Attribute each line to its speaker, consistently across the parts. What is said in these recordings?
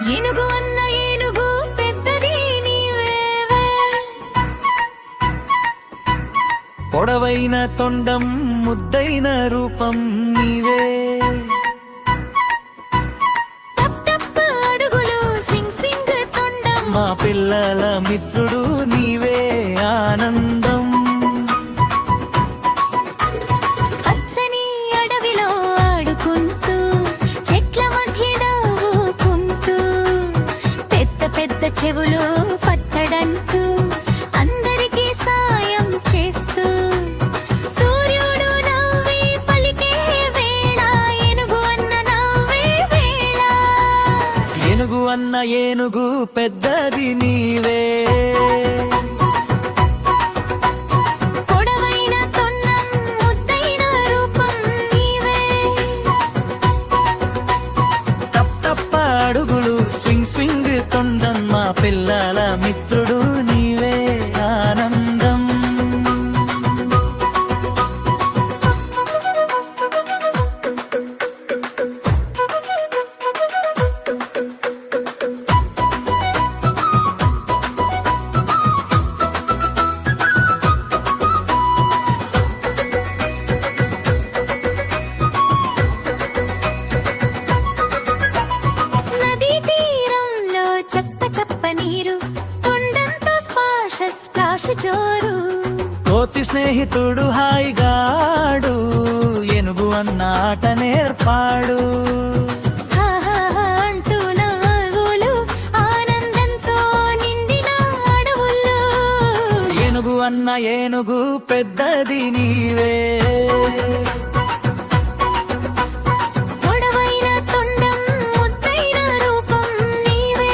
Speaker 1: ఏనుగు అన్న ఏనుగు పెద్దది నీవేవే.
Speaker 2: పొడవైన తొండం ముద్దైన రూపం నీవే.
Speaker 1: టప్ టప్ అడుగులు స్వింగ్ స్వింగ్ తొండం
Speaker 2: మా పిల్లల మిత్రుడు నీవే ఆనందం.
Speaker 1: పచ్చని అడవిలో ఆడుకుంటూ చెట్ల మధ్య నవ్వుకుంటూ పెద్ద పెద్ద చెవులు పట్టడంటూ అందరికీ సాయం చేస్తూ సూర్యుడు నవ్వి పలికే వేళ ఏనుగు అన్న నవ్వే వేళ.
Speaker 2: ఏనుగు అన్న ఏనుగు పెద్దది నీవే.
Speaker 1: పొడవైన తొండం ముద్దైన రూపం నీవే.
Speaker 2: టప్ టప్ అడుగులు స్వింగ్ స్వింగ్ తొండం మా పిల్లల మిత్రుడు నీవే ఆనందం.
Speaker 1: నదీ తీరంలో చప్ప చప్ప నీరు తొండంతో స్పాష స్ప్లాష్ జోరు.
Speaker 2: కోతి స్నేహితుడు హాయిగాడు ఏనుగు అన్న ఆట నేర్పాడు.
Speaker 1: హాహాహా అంటూ నవ్వులు ఆనందంతో నిండిన అడవులు.
Speaker 2: ఏనుగు అన్న ఏనుగు పెద్దది నీవే.
Speaker 1: పొడవైన తొండం ముద్దైన రూపం నీవే.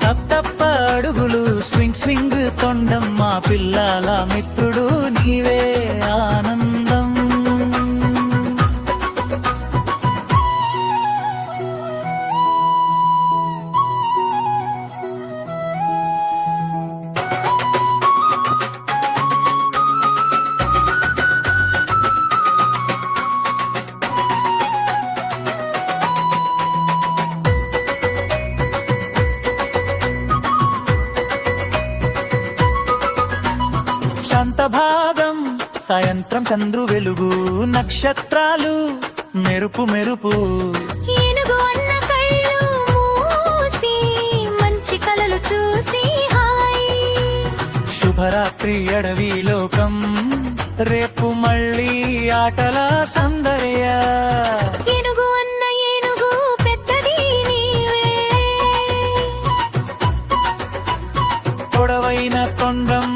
Speaker 2: టప్ టప్ అడుగులు స్వింగ్ స్వింగ్ తొండం మా పిల్లల మిత్రుడు నీవే ఆనందం. శాంతభాగం సాయంత్రం చంద్రు వెలుగు నక్షత్రాలు మెరుపు మెరుపు.
Speaker 1: ఏనుగు అన్న కళ్ళు మూసి మంచి కలలు చూసి హాయి.
Speaker 2: శుభరాత్రి అడవి లోకం రేపు మళ్ళీ ఆటల సందర్య.
Speaker 1: ఏనుగు అన్న ఏనుగు పెద్దది నీవే.
Speaker 2: పొడవైన తొండం